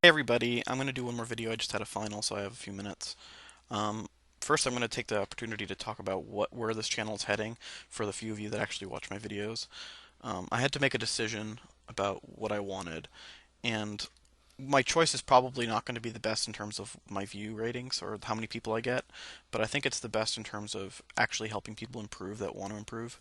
Hey everybody, I'm going to do one more video. I just had a final, so I have a few minutes. Um, First, I'm going to take the opportunity to talk about where this channel is heading for the few of you that actually watch my videos. I had to make a decision about what I wanted, and my choice is probably not going to be the best in terms of my view ratings or how many people I get, but I think it's the best in terms of actually helping people improve that want to improve.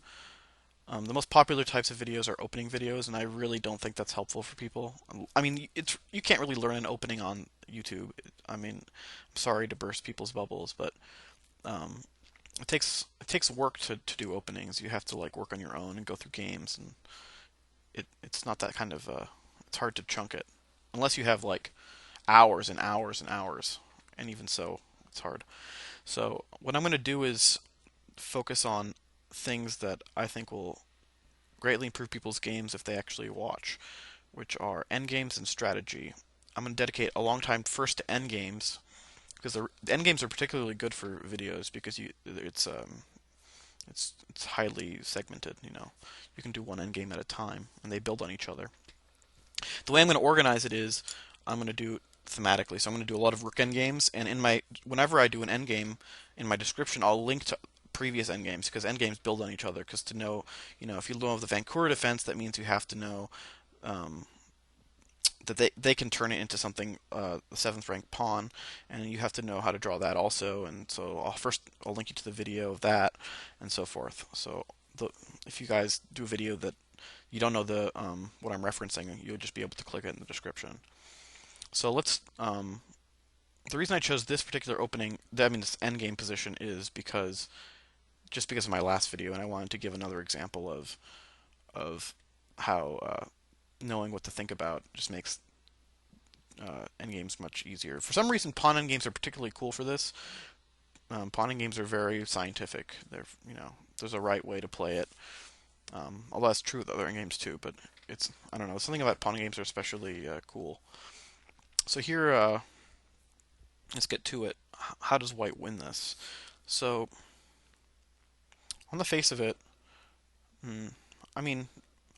The most popular types of videos are opening videos, and I really don't think that's helpful for people. I mean, you can't really learn an opening on YouTube. I mean, I'm sorry to burst people's bubbles, but um, it takes work to do openings. You have to like work on your own and go through games, and it's not that kind of it's hard to chunk it unless you have like hours and hours and hours, and even so, it's hard. So what I'm going to do is focus on things that I think will greatly improve people's games if they actually watch, which are endgames and strategy. I'm going to dedicate a long time first to endgames because the endgames are particularly good for videos because it's highly segmented. You can do one endgame at a time, and they build on each other. The way I'm going to organize it is I'm going to do thematically. So I'm going to do a lot of rook endgames, and whenever I do an endgame, in my description I'll link to previous endgames because endgames build on each other. Because to know, if you know the Vancouver defense, that means you have to know um, that they can turn it into something the seventh rank pawn, and you have to know how to draw that also. And so I'll link you to the video of that, and so forth. So if you guys do a video that you don't know the what I'm referencing, you'll just be able to click it in the description. So the reason I chose this particular opening, I mean this endgame position, is because of my last video, and I wanted to give another example of how knowing what to think about just makes endgames much easier. For some reason, pawn endgames are particularly cool for this. Pawn endgames are very scientific. There's a right way to play it. Although that's true with other endgames too, but I don't know, something about pawn games are especially cool. So here, let's get to it. How does white win this? So on the face of it, hmm, I mean,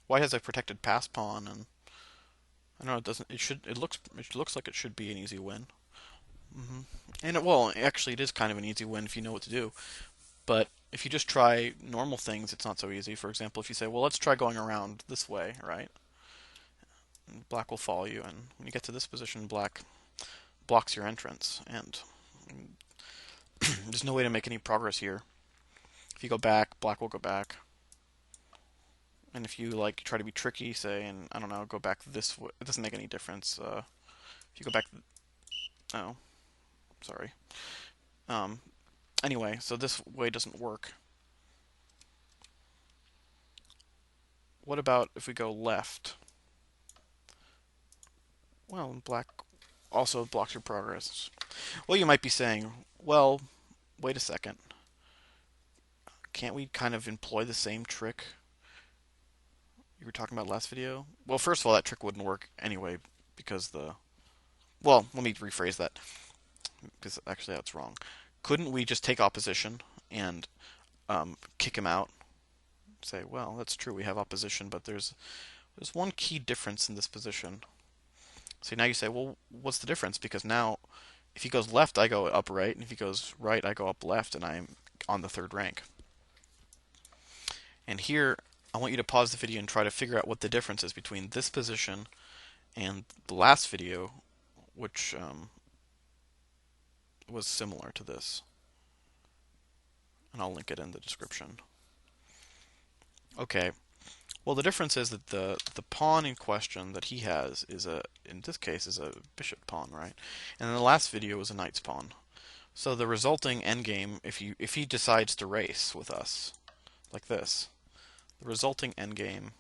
white has a protected pass pawn, and I don't know. It doesn't. It should. It looks like it should be an easy win. hmm well, actually, it is kind of an easy win if you know what to do. But if you just try normal things, it's not so easy. For example, if you say, "Well, let's try going around this way," right? And black will follow you, and when you get to this position, black blocks your entrance, and there's no way to make any progress here. If you go back, black will go back. And if you like try to be tricky, say, and I don't know, go back this way, it doesn't make any difference. If you go back, oh, sorry. Um, anyway, so this way doesn't work. What about if we go left? Well, black also blocks your progress. Well, you might be saying, well, wait a second. Can't we kind of employ the same trick you were talking about last video? Well, first of all, that trick wouldn't work anyway because well, let me rephrase that because actually that's wrong. Couldn't we just take opposition and kick him out? Say, well, that's true. We have opposition, but there's one key difference in this position. So now you say, well, what's the difference? Because now, if he goes left, I go up right, and if he goes right, I go up left, and I'm on the third rank. And here, I want you to pause the video and try to figure out what the difference is between this position and the last video, which was similar to this. And I'll link it in the description. Okay, well, the difference is that the pawn in question that he has in this case, is a bishop pawn, right? And in the last video was a knight's pawn. So the resulting endgame, if he decides to race with us, like this, the resulting endgame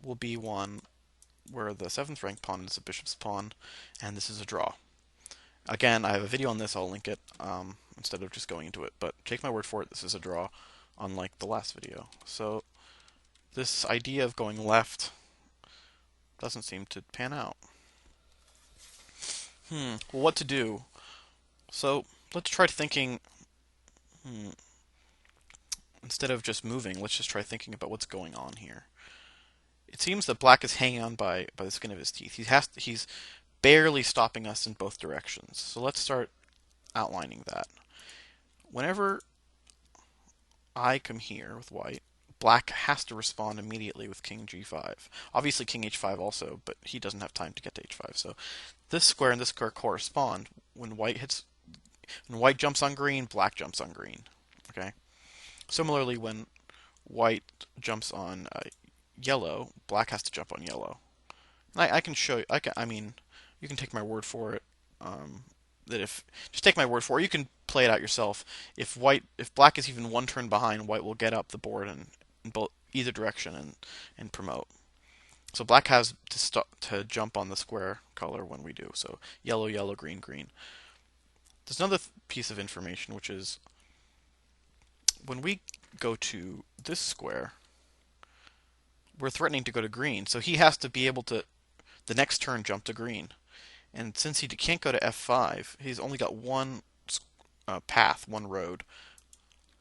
will be one where the seventh rank pawn is a bishop's pawn, and this is a draw. Again, I have a video on this. I'll link it instead of just going into it. But take my word for it, this is a draw, unlike the last video. So this idea of going left doesn't seem to pan out. Well, what to do? So let's try thinking. Instead of just moving, let's just try thinking about what's going on here. It seems that black is hanging on by the skin of his teeth. He's barely stopping us in both directions. So let's start outlining that. Whenever I come here with white, black has to respond immediately with king g5. Obviously king h5 also, but he doesn't have time to get to h5. So this square and this square correspond. When white jumps on green, black jumps on green. Okay. Similarly, when white jumps on yellow, black has to jump on yellow. I can show you. I mean, you can take my word for it. Um, that if just take my word for it, you can play it out yourself. If black is even one turn behind, white will get up the board in both either direction and promote. So black has to jump on the square color when we do. So yellow, yellow, green, green. There's another piece of information which is when we go to this square, we're threatening to go to green, so he has to be able to the next turn jump to green. And since he can't go to f5, he's only got one path, one road.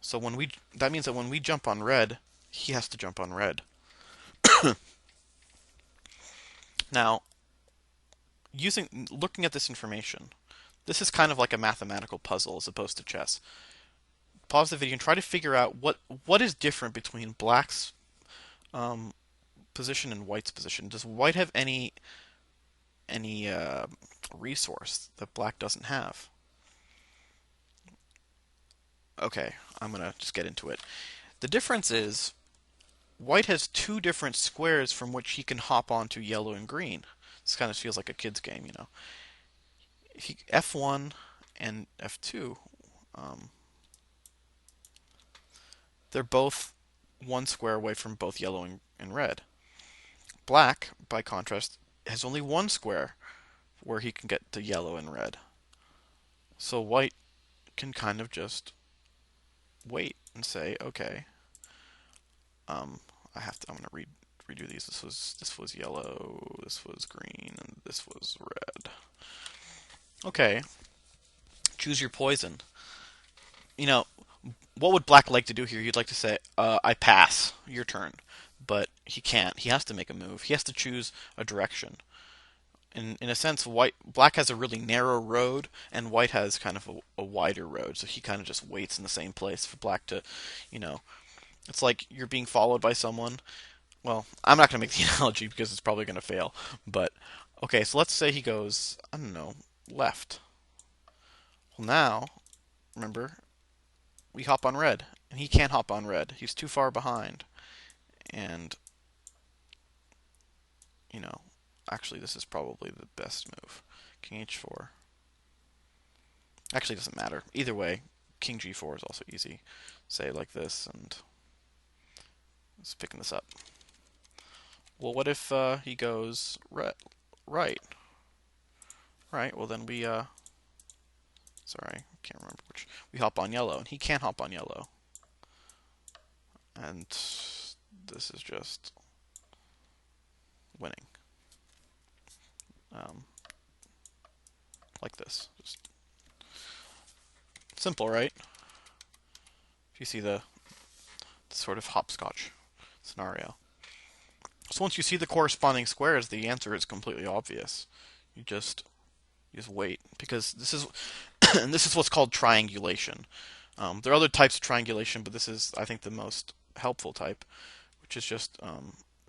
So that means that when we jump on red, he has to jump on red. Now, looking at this information, this is kind of like a mathematical puzzle as opposed to chess. Pause the video and try to figure out what is different between black's um, position and white's position. Does white have any resource that black doesn't have? Okay, I'm gonna just get into it. The difference is white has two different squares from which he can hop onto yellow and green. This kind of feels like a kid's game, you know. F1 and F2, um, they're both one square away from both yellow and red. Black, by contrast, has only one square where he can get to yellow and red. So white can kind of just wait and say, okay, um, I'm gonna redo these. This was yellow, this was green, and this was red. Okay, choose your poison. You know, what would black like to do here? He'd like to say, I pass, your turn. But he can't. He has to make a move. He has to choose a direction. In a sense, black has a really narrow road, and white has kind of a wider road. So he kind of just waits in the same place for black to, you know, it's like you're being followed by someone. Well, I'm not going to make the analogy because it's probably going to fail. But okay, so let's say he goes, I don't know, left. Well, now, remember, we hop on red, and he can't hop on red. He's too far behind. And, you know, actually, this is probably the best move. King h4. Actually, it doesn't matter. Either way, king g4 is also easy. Say like this, and let's picking this up. Well, what if he goes right? Right. Well, then sorry, I can't remember which. We hop on yellow, and he can't hop on yellow. And this is just winning. Like this. Just simple, right? If you see the sort of hopscotch scenario. So once you see the corresponding squares, the answer is completely obvious. You just wait because this is and this is what's called triangulation. There are other types of triangulation, but this is, I think, the most helpful type, which is just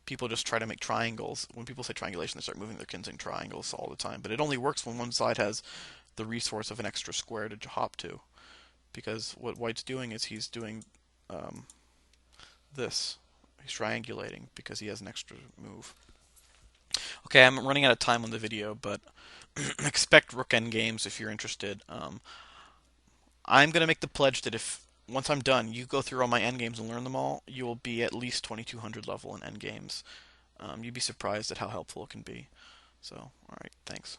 people just try to make triangles. When people say triangulation, they start moving their kins in triangles all the time. But it only works when one side has the resource of an extra square to hop to. Because what white's doing is he's doing this. He's triangulating because he has an extra move. Okay, I'm running out of time on the video, but expect rook endgames if you're interested. I'm going to make the pledge that if once I'm done, you go through all my endgames and learn them all, you will be at least 2200 level in endgames. You'd be surprised at how helpful it can be. So, alright, thanks.